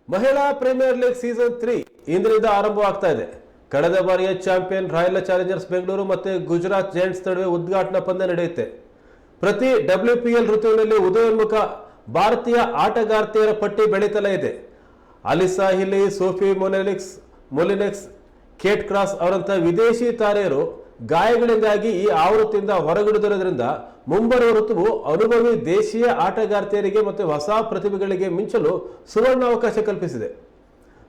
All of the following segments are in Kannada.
ಮಹಿಳಾ ಪ್ರೀಮಿಯರ್ ಲೀಗ್ ಸೀಸನ್ 3 ಇಂದಿನಿಂದ ಆರಂಭವಾಗ್ತಾ ಇದೆ. ಕಳೆದ ಬಾರಿಯ ಚಾಂಪಿಯನ್ ರಾಯಲ್ ಚಾಲೆಂಜರ್ಸ್ ಬೆಂಗಳೂರು ಮತ್ತು ಗುಜರಾತ್ ಜೈಂಟ್ಸ್ ನಡುವೆ ಉದ್ಘಾಟನಾ ಪಂದ್ಯ ನಡೆಯುತ್ತೆ. ಪ್ರತಿ WPL ಋತುವಿನಲ್ಲಿ ಉದಯೋನ್ಮುಖ ಭಾರತೀಯ ಆಟಗಾರ್ತಿಯರ ಪಟ್ಟಿ ಬೆಳೀತಲೇ ಇದೆ. Alyssa Healy, Sophie Molineux, Kate Cross ಅವರಂತಹ ವಿದೇಶಿ ತಾರೆಯರು ಗಾಯಗಳಿಂದಾಗಿ ಈ ಆವೃತ್ತಿಯಿಂದ ಹೊರಗುಳಿದಿರೋದ್ರಿಂದ ಮುಂಬರುವ ಋತುವು ಅನುಭವಿ ದೇಶೀಯ ಆಟಗಾರ್ತಿಯರಿಗೆ ಮತ್ತು ಹೊಸ ಪ್ರತಿಭೆಗಳಿಗೆ ಮಿಂಚಲು ಸುವರ್ಣಾವಕಾಶ ಕಲ್ಪಿಸಿದೆ.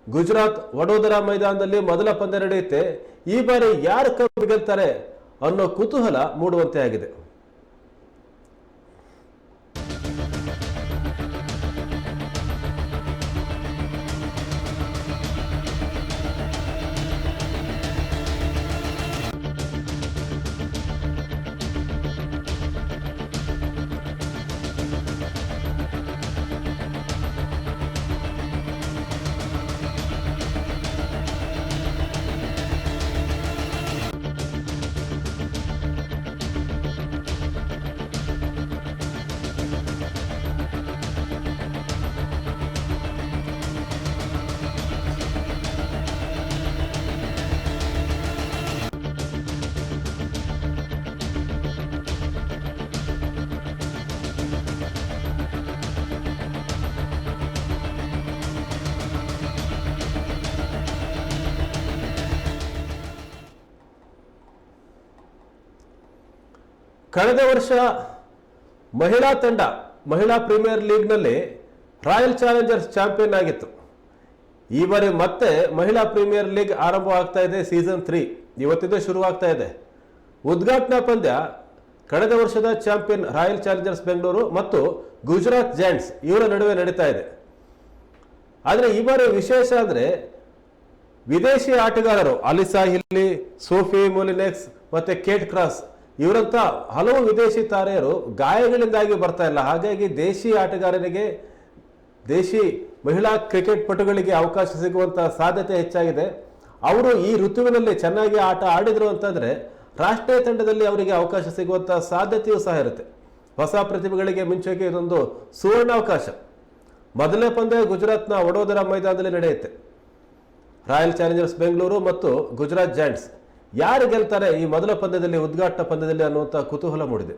ಗುಜರಾತ್ ವಡೋದರಾ ಮೈದಾನದಲ್ಲಿ ಮೊದಲ ಪಂದ್ಯ ನಡೆಯುತ್ತೆ. ಈ ಬಾರಿ ಯಾರು ಕಪ್ ಗೆಲ್ತಾರೆ ಅನ್ನೋ ಕುತೂಹಲ ಮೂಡುವಂತೆ ಆಗಿದೆ. ಕಳೆದ ವರ್ಷ ಮಹಿಳಾ ಪ್ರೀಮಿಯರ್ ಲೀಗ್ನಲ್ಲಿ ರಾಯಲ್ ಚಾಲೆಂಜರ್ಸ್ ಚಾಂಪಿಯನ್ ಆಗಿತ್ತು. ಈ ಬಾರಿ ಮತ್ತೆ ಮಹಿಳಾ ಪ್ರೀಮಿಯರ್ ಲೀಗ್ ಆರಂಭವಾಗ್ತಾ ಇದೆ. ಸೀಸನ್ 3 ಇವತ್ತಿಂದ ಶುರುವಾಗ್ತಾ ಇದೆ. ಉದ್ಘಾಟನಾ ಪಂದ್ಯ ಕಳೆದ ವರ್ಷದ ಚಾಂಪಿಯನ್ ರಾಯಲ್ ಚಾಲೆಂಜರ್ಸ್ ಬೆಂಗಳೂರು ಮತ್ತು ಗುಜರಾತ್ ಜೈಂಟ್ಸ್ ಇವರ ನಡುವೆ ನಡೀತಾ ಇದೆ. ಆದರೆ ಈ ಬಾರಿ ವಿಶೇಷ ಅಂದರೆ ವಿದೇಶಿ ಆಟಗಾರರು ಅಲಿಸಾ ಹಿಲ್ಲಿ, ಸೋಫಿ ಮೊಲಿನೆಕ್ಸ್ ಮತ್ತು ಕೇಟ್ ಕ್ರಾಸ್ ಇವರಂತ ಹಲವು ವಿದೇಶಿ ತಾರೆಯರು ಗಾಯಗಳಿಂದಾಗಿ ಬರ್ತಾ ಇಲ್ಲ. ಹಾಗಾಗಿ ದೇಶಿ ಆಟಗಾರರಿಗೆ, ದೇಶಿ ಮಹಿಳಾ ಕ್ರಿಕೆಟ್ ಪಟುಗಳಿಗೆ ಅವಕಾಶ ಸಿಗುವಂಥ ಸಾಧ್ಯತೆ ಹೆಚ್ಚಾಗಿದೆ. ಅವರು ಈ ಋತುವಿನಲ್ಲಿ ಚೆನ್ನಾಗಿ ಆಟ ಆಡಿದ್ರು ಅಂತಂದರೆ ರಾಷ್ಟ್ರೀಯ ತಂಡದಲ್ಲಿ ಅವರಿಗೆ ಅವಕಾಶ ಸಿಗುವಂಥ ಸಾಧ್ಯತೆಯೂ ಸಹ ಇರುತ್ತೆ. ಹೊಸ ಪ್ರತಿಭೆಗಳಿಗೆ ಮಿಂಚೋಕೆ ಇದೊಂದು ಸುವರ್ಣಾವಕಾಶ. ಮೊದಲನೇ ಪಂದ್ಯ ಗುಜರಾತ್ನ ವಡೋದರಾ ಮೈದಾನದಲ್ಲಿ ನಡೆಯುತ್ತೆ. ರಾಯಲ್ ಚಾಲೆಂಜರ್ಸ್ ಬೆಂಗಳೂರು ಮತ್ತು ಗುಜರಾತ್ ಜೈಂಟ್ಸ್ ಯಾರು ಗೆಲ್ತಾರೆ ಈ ಮೊದಲ ಪಂದ್ಯದಲ್ಲಿ, ಉದ್ಘಾಟನಾ ಪಂದ್ಯದಲ್ಲಿ ಅನ್ನುವಂಥ ಕುತೂಹಲ ಮೂಡಿದೆ.